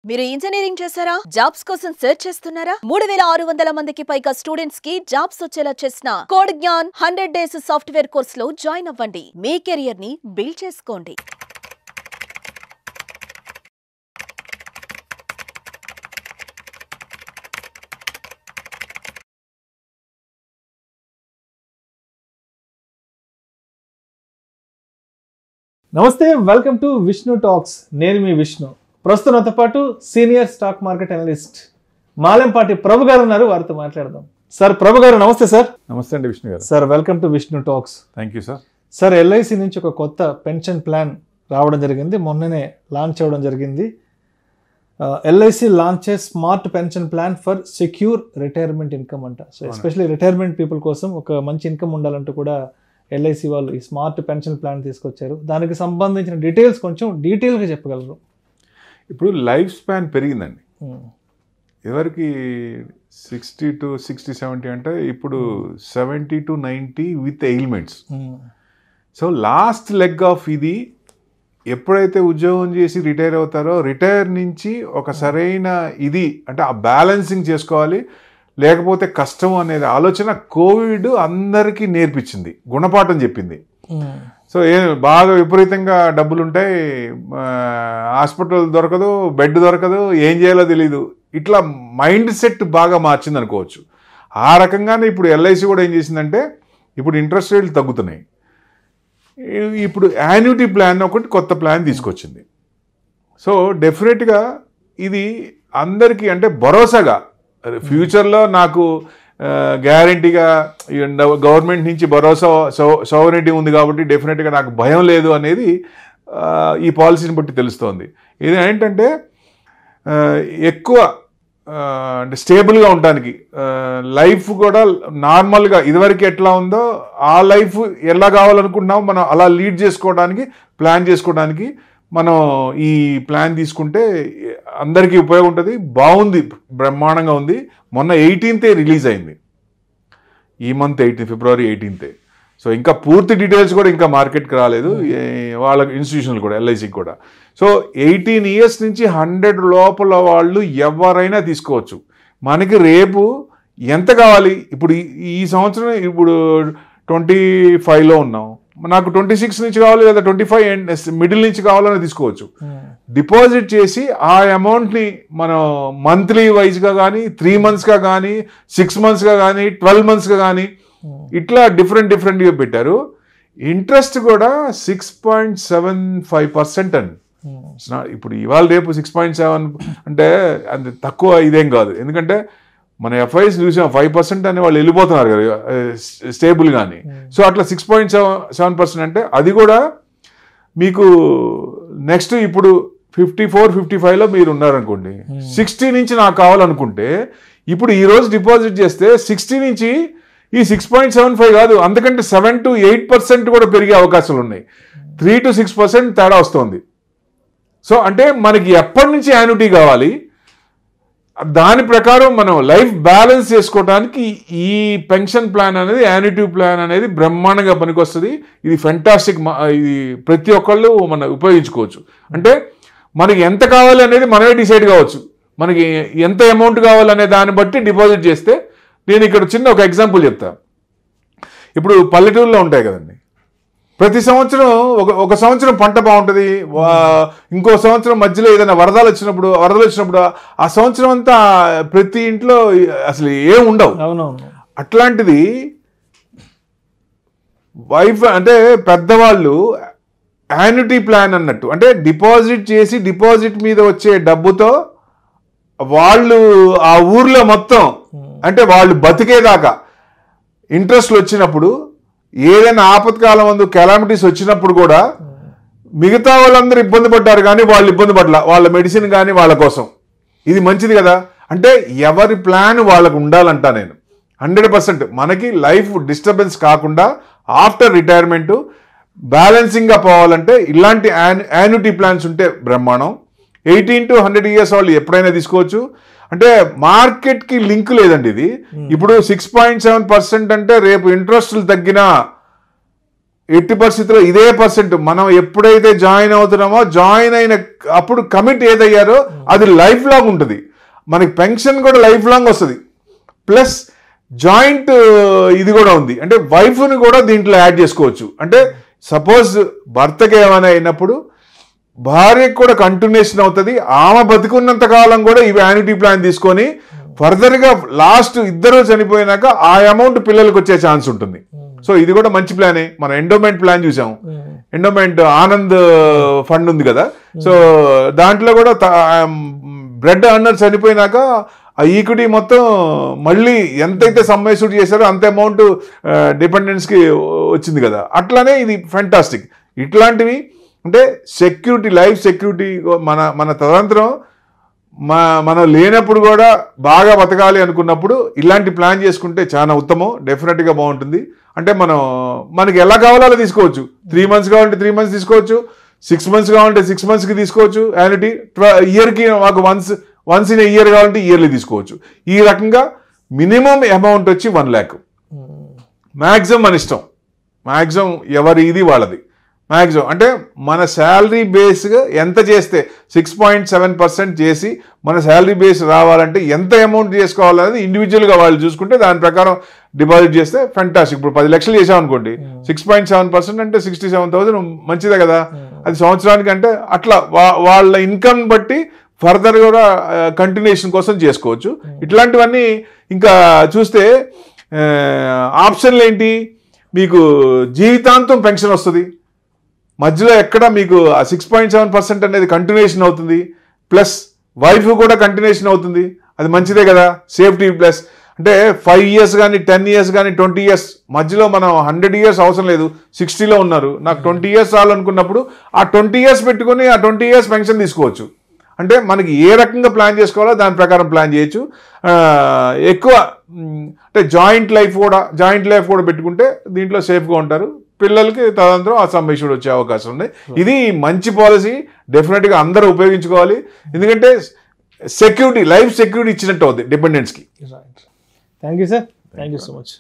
మీరు ఇంజనీరింగ్ చేశారా? జాబ్స్ కోసం సెర్చ్ చేస్తున్నారా? 3600 మందికి పైగా స్టూడెంట్స్ కి జాబ్స్ వచ్చేలా చేసిన code Gyan 100 days software course లో జాయిన్ అవ్వండి. మీ కెరియర్ ని బిల్డ్ చేసుకోండి. నమస్తే, వెల్కమ్ టు విష్ణు టాక్స్. నేను మీ విష్ణు. ప్రస్తుతం నాతో పాటు senior stock market analyst Malempati Prabhu గారు ఉన్నారు. వారితో మాట్లాడదాం. సార్, ప్రభు గారు నమస్తే. సార్ నమస్తే అండి విష్ణు గారు. Sir, welcome to Vishnu talks. Thank you sir. Sir, LIC నుంచి ఒక కొత్త పెన్షన్ ప్లాన్ రావడం జరిగింది. మొన్ననే లాంచ్ అవ్వడం జరిగింది. LIC launches smart pension plan for secure retirement income అంట. సో ఎస్పెషల్లీ రిటైర్మెంట్ పీపుల్ కోసం ఒక మంచి ఇన్కమ్ ఉండాలంటూ కూడా ఎల్ఐసి వాళ్ళు ఈ స్మార్ట్ పెన్షన్ ప్లాన్ తీసుకొచ్చారు. దానికి సంబంధించిన డీటెయిల్స్ కొంచెం డీటెయిల్గా చెప్పగలరు? ఇప్పుడు లైఫ్ స్పాన్ పెరిగిందండి. ఎవరికి 60 to 60, 70 అంటే ఇప్పుడు 70 to 90 with ailments. So last leg of ఇది ఎప్పుడైతే ఉద్యోగం చేసి రిటైర్ అవుతారో రిటైర్ నుంచి ఒక సరైన ఇది అంటే ఆ బ్యాలెన్సింగ్ చేసుకోవాలి, లేకపోతే కష్టం అనేది ఆలోచన కోవిడ్ అందరికీ నేర్పించింది, గుణపాఠం చెప్పింది. సో బాగా విపరీతంగా డబ్బులు ఉంటాయి, హాస్పిటల్ దొరకదు, బెడ్ దొరకదు, ఏం చేయాలో తెలీదు, ఇట్లా మైండ్ సెట్ బాగా మార్చింది అనుకోవచ్చు. ఆ రకంగానే ఇప్పుడు ఎల్ఐసి కూడా ఏం చేసిందంటే ఇప్పుడు ఇంట్రెస్ట్ రేట్లు తగ్గుతున్నాయి. ఇప్పుడు యాన్యుటీ ప్లాన్ ఒకటి కొత్త ప్లాన్ తీసుకొచ్చింది. సో డెఫినెట్గా ఇది అందరికీ అంటే భరోసాగా ఫ్యూచర్లో నాకు గ్యారంటీగా గవర్నమెంట్ నుంచి భరోసా సోవరెనిటీ ఉంది కాబట్టి డెఫినెట్గా నాకు భయం లేదు అనేది ఈ పాలసీని బట్టి తెలుస్తోంది. ఇది ఏంటంటే ఎక్కువ అంటే స్టేబుల్గా ఉండడానికి లైఫ్ కూడా నార్మల్గా ఇదివరకు ఎట్లా ఉందో ఆ లైఫ్ ఎలా కావాలనుకుంటున్నామో మనం అలా లీడ్ చేసుకోవడానికి ప్లాన్ చేసుకోవడానికి మనం ఈ ప్లాన్ తీసుకుంటే అందరికీ ఉపయోగం ఉంటుంది. బాగుంది, బ్రహ్మాండంగా ఉంది. మొన్న 18th రిలీజ్ అయింది, ఈ మంత్ 18 ఫిబ్రవరి 18th. సో ఇంకా పూర్తి డీటెయిల్స్ కూడా ఇంకా మార్కెట్కి రాలేదు, వాళ్ళ ఇన్స్టిట్యూషన్లు కూడా ఎల్ఐసికి కూడా. సో 18 years నుంచి 100 లోపల వాళ్ళు ఎవరైనా తీసుకోవచ్చు. మనకి రేపు ఎంత కావాలి, ఇప్పుడు ఈ సంవత్సరం ఇప్పుడు 25లో ఉన్నాం, నాకు 26 నుంచి కావాలి లేదా 25 మిడిల్ నుంచి కావాలని తీసుకోవచ్చు. డిపాజిట్ చేసి ఆ అమౌంట్ని మనం మంత్లీ వైజ్గా కానీ 3 monthsగా కానీ 6 monthsగా కానీ 12 monthsగా కానీ ఇట్లా డిఫరెంట్గా పెట్టారు. ఇంట్రెస్ట్ కూడా 6.75% అండి. ఇప్పుడు ఇవాళ రేపు 6.7 అంటే అంత తక్కువ ఇదేం కాదు. ఎందుకంటే మన ఎఫ్ఐస్ చూసాం 5% అని వాళ్ళు వెళ్ళిపోతున్నారు కదా స్టేబుల్ కానీ. సో అట్లా 6.7% అంటే అది కూడా మీకు నెక్స్ట్ ఇప్పుడు 54, 55లో మీరు ఉన్నారనుకోండి, 60 నుంచి నాకు కావాలనుకుంటే ఇప్పుడు ఈరోజు డిపాజిట్ చేస్తే 60 నుంచి ఈ 6.75 కాదు, అందుకంటే 7 to 8% కూడా పెరిగే అవకాశాలు ఉన్నాయి. 3 to 6% తేడా వస్తుంది. సో అంటే మనకి ఎప్పటి నుంచి యాన్యుటీ కావాలి దాని ప్రకారం మనం లైఫ్ బ్యాలెన్స్ చేసుకోవడానికి ఈ పెన్షన్ ప్లాన్ అనేది, యాన్యుటీ ప్లాన్ అనేది బ్రహ్మాండంగా పనికొస్తుంది. ఇది ఫెంటాస్టిక్. ఇది ప్రతి ఒక్కళ్ళు మనం ఉపయోగించుకోవచ్చు. అంటే మనకి ఎంత కావాలి అనేది మనమే డిసైడ్ కావచ్చు. మనకి ఎంత అమౌంట్ కావాలనే దాన్ని బట్టి డిపాజిట్ చేస్తే, నేను ఇక్కడ చిన్న ఒక ఎగ్జాంపుల్ చెప్తా. ఇప్పుడు పల్లెటూరులో ఉంటాయి కదండి, ప్రతి సంవత్సరం ఒక సంవత్సరం పంట బాగుంటుంది, ఇంకో సంవత్సరం మధ్యలో ఏదైనా వరదలు వచ్చినప్పుడు ఆ సంవత్సరం అంతా ప్రతి ఇంట్లో అసలు ఏం ఉండవు. అట్లాంటిది వైఫ్ అంటే పెద్దవాళ్ళు యాన్యుటీ ప్లాన్ అన్నట్టు, అంటే డిపాజిట్ చేసి డిపాజిట్ మీద వచ్చే డబ్బుతో వాళ్ళు ఆ ఊర్లో మొత్తం అంటే వాళ్ళు బతికేదాకా ఇంట్రెస్ట్లు వచ్చినప్పుడు ఏదైనా ఆపత్కాలం ముందు కెలామిటీస్ వచ్చినప్పుడు కూడా మిగతా వాళ్ళందరూ ఇబ్బంది పడ్డారు కానీ వాళ్ళు ఇబ్బంది పడలా, వాళ్ళ మెడిసిన్ కానీ వాళ్ళ కోసం. ఇది మంచిది కదా. అంటే ఎవరి ప్లాన్ వాళ్ళకు ఉండాలంట. నేను 100% మనకి లైఫ్ డిస్టర్బెన్స్ కాకుండా ఆఫ్టర్ రిటైర్మెంట్ బ్యాలెన్సింగ్గా పోవాలంటే ఇలాంటి యాన్యుటీ ప్లాన్స్ ఉంటే బ్రహ్మాండం. 18 to 100 years వాళ్ళు ఎప్పుడైనా తీసుకోవచ్చు. అంటే మార్కెట్కి లింక్ లేదండి ఇది. ఇప్పుడు 6.7% అంటే రేపు ఇంట్రెస్ట్లు తగ్గినా ఎట్టి పరిస్థితుల్లో ఇదే పర్సెంట్ మనం ఎప్పుడైతే జాయిన్ అవుతున్నామో జాయిన్ అయిన అప్పుడు కమిట్ ఏదయ్యారో అది లైఫ్ లాంగ్ ఉంటుంది. మనకి పెన్షన్ కూడా లైఫ్ లాంగ్ వస్తుంది. ప్లస్ జాయింట్ ఇది కూడా ఉంది, అంటే వైఫ్ని కూడా దీంట్లో యాడ్ చేసుకోవచ్చు. అంటే సపోజ్ భర్తకి ఏమైనా అయినప్పుడు భార్యకు కూడా కంటిన్యూషన్ అవుతుంది. ఆమె బతికున్నంత కాలం కూడా ఈ యాన్యుటీ ప్లాన్ తీసుకొని ఫర్దర్గా లాస్ట్ ఇద్దరు చనిపోయినాక ఆ అమౌంట్ పిల్లలకు వచ్చే ఛాన్స్ ఉంటుంది. సో ఇది కూడా మంచి ప్లానే. మనం ఎండోమెంట్ ప్లాన్ చూసాము, ఎండోమెంట్ ఆనంద్ ఫండ్ ఉంది కదా. సో దాంట్లో కూడా బ్రెడ్ అన్నర్ చనిపోయినాక ఆ ఈక్విటీ మొత్తం మళ్ళీ ఎంతైతే సమ్మేషూట్ చేశారో అంత అమౌంట్ డిపెండెంట్స్కి వచ్చింది కదా. అట్లానే ఇది ఫ్యాంటాస్టిక్. ఇట్లాంటివి అంటే సెక్యూరిటీ, లైఫ్ సెక్యూరిటీ, మన తదంతరం మనం లేనప్పుడు కూడా బాగా బతకాలి అనుకున్నప్పుడు ఇలాంటి ప్లాన్ చేసుకుంటే చాలా ఉత్తమం. డెఫినెట్గా బాగుంటుంది. అంటే మనకి ఎలా కావాలో అలా తీసుకోవచ్చు. 3 months కావాలంటే 3 months తీసుకోవచ్చు, 6 months కావాలంటే 6 monthsకి తీసుకోవచ్చు యాన్యుటీ. ఇయర్కి మాకు వన్స్ ఇన్ ఇయర్ కావాలంటే ఇయర్లీ తీసుకోవచ్చు. ఈ రకంగా మినిమం అమౌంట్ వచ్చి 1 lakh. మ్యాక్సిమం మన ఇష్టం, మ్యాక్సిమం ఎవరి ఇది వాళ్ళది. మ్యాక్సిమం అంటే మన శాలరీ బేస్గా ఎంత చేస్తే 6.7% చేసి మన శాలరీ బేస్ రావాలంటే ఎంత అమౌంట్ చేసుకోవాలనేది ఇండివిజువల్గా వాళ్ళు చూసుకుంటే దాని ప్రకారం డిపాజిట్ చేస్తే ఫ్యాంటాస్టిక్. ఇప్పుడు 10 లక్షలు చేసామనుకోండి, 6.7% అంటే 67,000 మంచిదే కదా. అది సంవత్సరానికి అంటే అట్లా వాళ్ళ ఇన్కమ్ బట్టి ఫర్దర్ కూడా కంటిన్యూషన్ కోసం చేసుకోవచ్చు. ఇట్లాంటివన్నీ ఇంకా చూస్తే ఆప్షన్లు ఏంటి, మీకు జీవితాంతం పెన్షన్ వస్తుంది. మధ్యలో ఎక్కడ మీకు 6.7% అనేది కంటిన్యూషన్ అవుతుంది. ప్లస్ వైఫ్ కూడా కంటిన్యూషన్ అవుతుంది. అది మంచిదే కదా. సేఫ్టీ ప్లస్ అంటే 5 years కానీ 10 years కానీ 20 years మధ్యలో మనం 100 years అవసరం లేదు. 60లో ఉన్నారు, నాకు 20 years చాలనుకున్నప్పుడు ఆ 20 years పెట్టుకొని ఆ 20 years పెన్షన్ తీసుకోవచ్చు. అంటే మనకి ఏ రకంగా ప్లాన్ చేసుకోవాలో దాని ప్రకారం ప్లాన్ చేయొచ్చు. ఎక్కువ అంటే జాయింట్ లైఫ్ కూడా పెట్టుకుంటే దీంట్లో సేఫ్గా ఉంటారు. పిల్లలకి తదనంతరం ఆ సమ్మేషన్ వచ్చే అవకాశం ఉంది. ఇది మంచి పాలసీ, డెఫినెట్గా అందరూ ఉపయోగించుకోవాలి. ఎందుకంటే సెక్యూరిటీ, లైఫ్ సెక్యూరిటీ ఇచ్చినట్టు అవుతుంది డిపెండెంట్స్కి. Thank you sir, thank you so much.